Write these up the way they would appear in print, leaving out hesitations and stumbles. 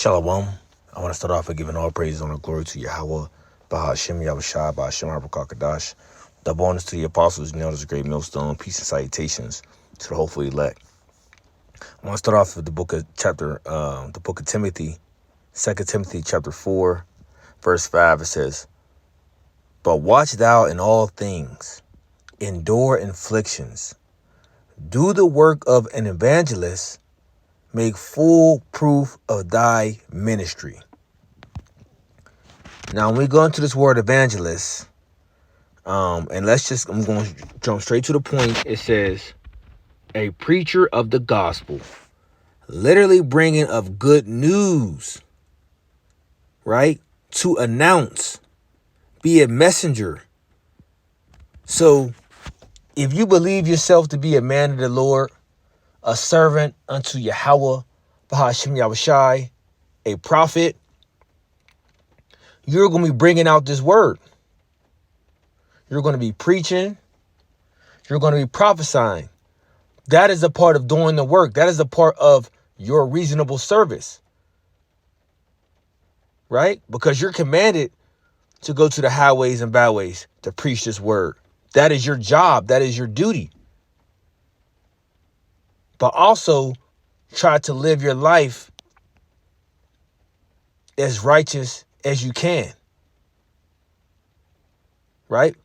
Shalom. I want to start off by giving all praise and glory to Yahweh, Bahashem Yahushua, Bahashem Abrakakadash. The bonus to the apostles, you know, there's a great millstone. Peace and salutations to the hopeful elect. I want to start off with the book of Timothy, 2 Timothy chapter 4, verse 5. It says, "But watch thou in all things, endure afflictions, do the work of an evangelist, make full proof of thy ministry." Now, when we go into this word evangelist, I'm going to jump straight to the point. It says, a preacher of the gospel, literally bringing of good news, right? To announce, be a messenger. So if you believe yourself to be a man of the Lord, a servant unto Yahweh, Bahashem Yahushai, a prophet, you're going to be bringing out this word. You're going to be preaching. You're going to be prophesying. That is a part of doing the work. That is a part of your reasonable service. Right? Because you're commanded to go to the highways and byways to preach this word. That is your job. That is your duty. But also try to live your life as righteous as you can. Right?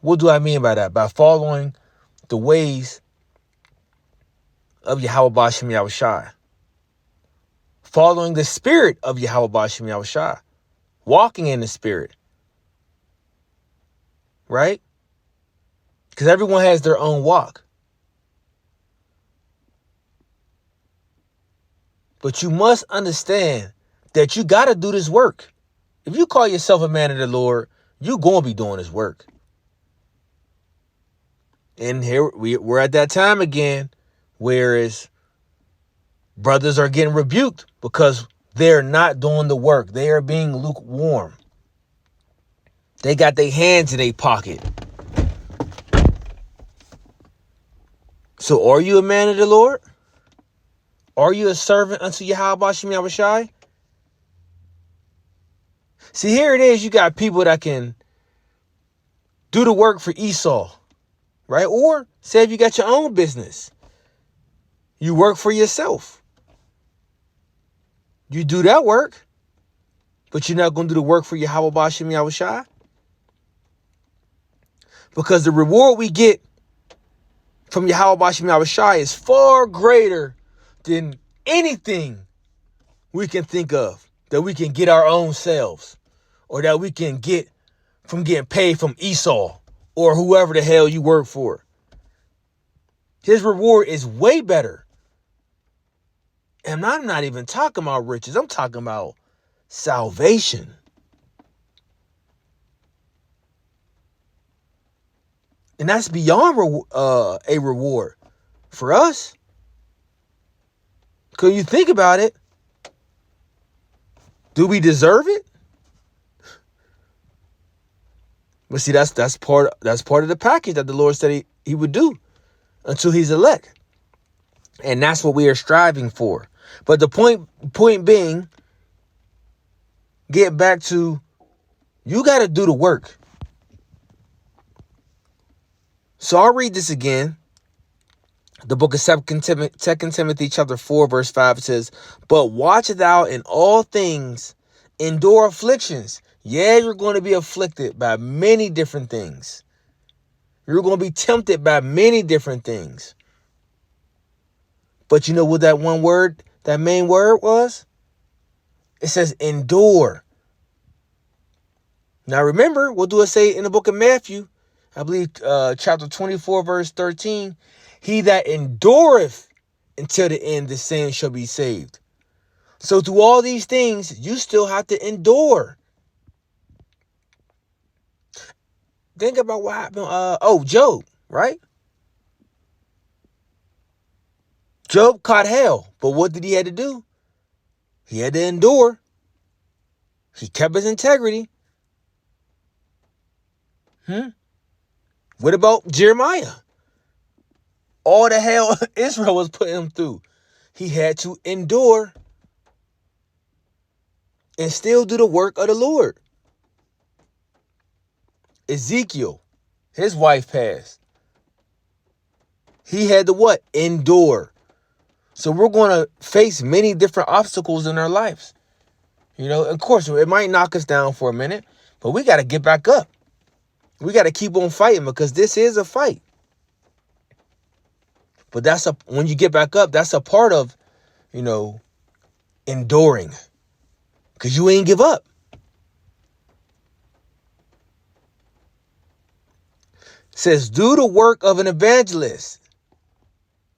What do I mean by that? By following the ways of Yahweh Ba'ashem Yahushai. Following the spirit of Yahweh Ba'ashem Yahushai. Walking in the spirit. Right? Because everyone has their own walk. But you must understand that you got to do this work. If you call yourself a man of the Lord, you're going to be doing this work. And here we're at that time again, whereas brothers are getting rebuked because they're not doing the work. They are being lukewarm. They got their hands in their pocket. So are you a man of the Lord? Are you a servant unto Yahweh Ba'ashem Yahushai? See, here it is. You got people that can do the work for Esau, right? Or say if you got your own business, you work for yourself. You do that work, but you're not going to do the work for Yahweh Ba'ashem Yahushai. Because the reward we get from Yahweh Ba'ashem Yahushai is far greater than anything we can think of that we can get our own selves, or that we can get from getting paid from Esau or whoever the hell you work for. His reward is way better. And I'm not even talking about riches. I'm talking about salvation. And that's beyond a reward for us. Because you think about it, do we deserve it? But see, that's part of the package that the Lord said he would do until he's elect. And that's what we are striving for. But the point being, get back to, you got to do the work. So I'll read this again. The book of 2 Timothy chapter 4, verse 5, it says, "But watch thou in all things, endure afflictions." Yeah, you're going to be afflicted by many different things. You're going to be tempted by many different things. But you know what that one word, that main word was? It says endure. Now remember, what do it say in the book of Matthew? I believe chapter 24, verse 13. "He that endureth until the end, the same shall be saved." So through all these things, you still have to endure. Think about what happened. Job, right? Job caught hell, but what did he have to do? He had to endure. He kept his integrity. What about Jeremiah? All the hell Israel was putting him through, he had to endure. and still do the work of the Lord. Ezekiel, his wife passed. He had to what? Endure. So we're going to face many different obstacles in our lives. You know, of course, it might knock us down for a minute, but we got to get back up. We got to keep on fighting because this is a fight. But when you get back up, that's a part of, you know, enduring, because you ain't give up. It says, do the work of an evangelist.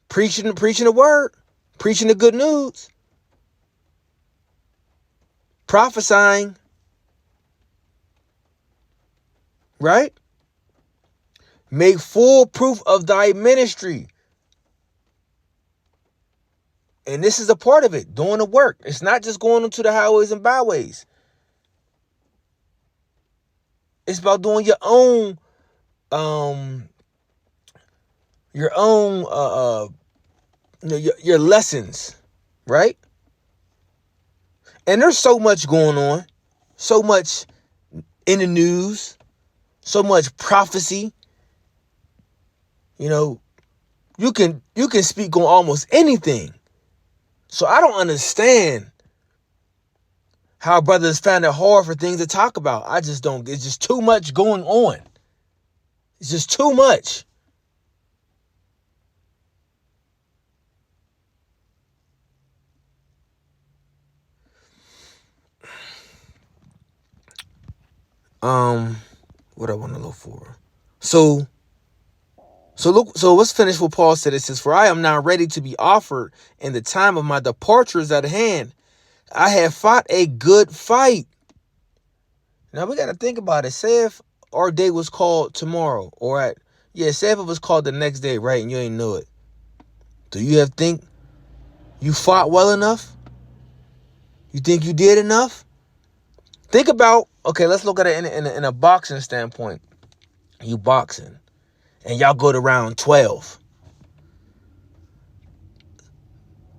Preaching the word, preaching the good news, prophesying, right? Make full proof of thy ministry. And this is a part of it, doing the work. It's not just going into the highways and byways. It's about doing your own your lessons, right? And there's so much going on, so much in the news, so much prophecy. You know, you can speak on almost anything. So I don't understand how brothers find it hard for things to talk about. I just don't. It's just too much going on. It's just too much. What I want to look for. So let's finish what Paul said. It says, for I am now ready to be offered, and the time of my departure is at hand. I have fought a good fight. Now we got to think about it. Say if our day was called tomorrow, say if it was called the next day, right? And you ain't know it. Do you think you fought well enough? You think you did enough? Think about, okay, let's look at it in a boxing standpoint. You boxing, and y'all go to round 12.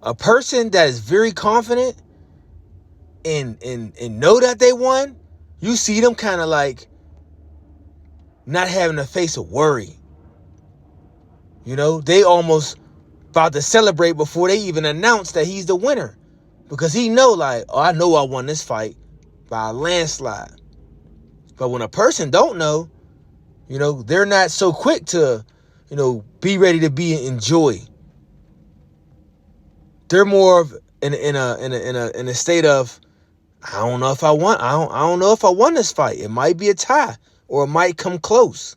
A person that is very confident and know that they won, you see them kind of like not having to face a worry. You know, they almost about to celebrate before they even announce that he's the winner, because he know, like, oh, I know I won this fight by a landslide. But when a person don't know, you know, they're not so quick to, you know, be ready to be in joy. They're more of in a state of, I don't know if I won. I don't know if I won this fight. It might be a tie, or it might come close.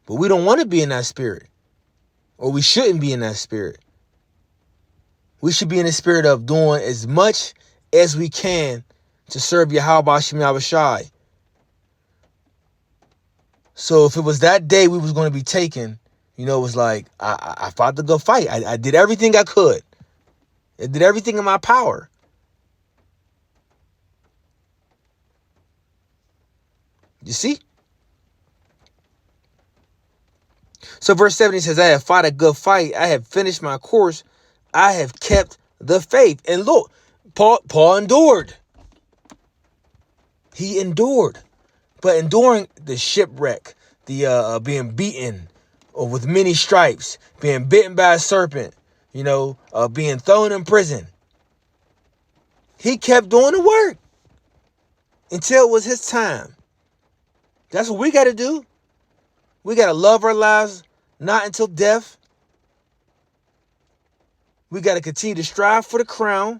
But we don't want to be in that spirit, or we shouldn't be in that spirit. We should be in the spirit of doing as much as we can to serve Yahweh Shem Yahushai. So if it was that day we was going to be taken, you know, it was like, I fought the good fight. I did everything I could. I did everything in my power. You see? So verse 70 says, I have fought a good fight. I have finished my course. I have kept the faith. And look, Paul endured. He endured. But enduring the shipwreck, the being beaten or with many stripes, being bitten by a serpent, you know, being thrown in prison, he kept doing the work until it was his time. That's what we got to do. We got to love our lives, not until death. We got to continue to strive for the crown.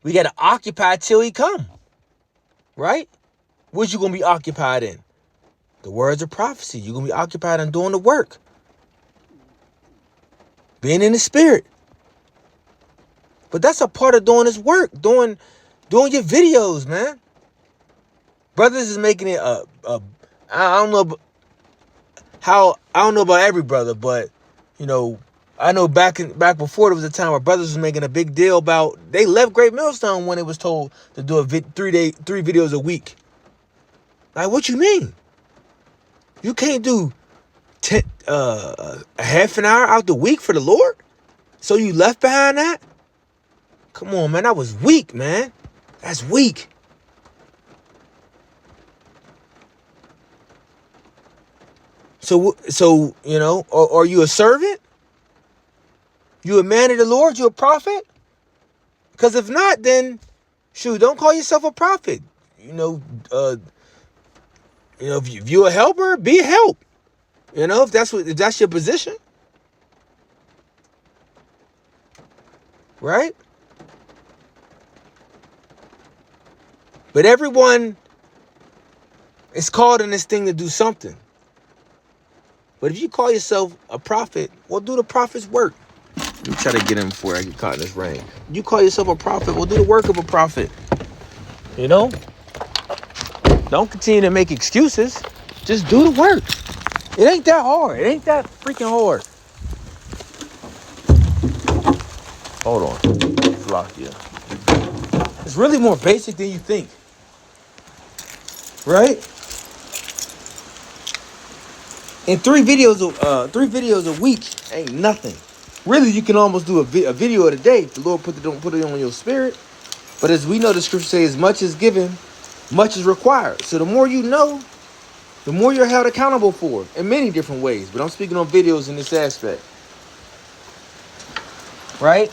We got to occupy till he come. Right? What you going to be occupied in? The words of prophecy. You're going to be occupied in doing the work. Being in the spirit. But that's a part of doing this work. Doing your videos, man. Brothers is making it I don't know about every brother, but you know, I know back before there was a time where brothers was making a big deal about, they left Great Millstone when it was told to do 3 videos a week. Like, what you mean? You can't do a half an hour out the week for the Lord? So you left behind that? Come on, man. That was weak, man. That's weak. So you know, are you a servant? You a man of the Lord? You a prophet? Because if not, then shoot, don't call yourself a prophet. If you're a helper, be a help. If that's your position, right? But everyone is called in this thing to do something. But if you call yourself a prophet, well, do the prophet's work. Let me try to get in before I get caught in this rain. You call yourself a prophet, well, do the work of a prophet. Don't continue to make excuses. Just do the work. It ain't that hard. It ain't that freaking hard. Hold on. Slovakia. It's really more basic than you think. Right? And 3 videos a week ain't nothing. Really, you can almost do a video a day if the Lord don't put it on your spirit. But as we know, the scripture says, much is given, much is required. So the more you know, the more you're held accountable for in many different ways. But I'm speaking on videos in this aspect. Right?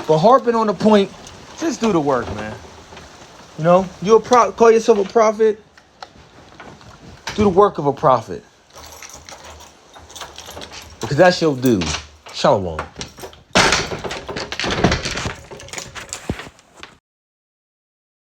But harping on the point, just do the work, man. You call yourself a prophet, do the work of a prophet. Because that's your due. Shalom.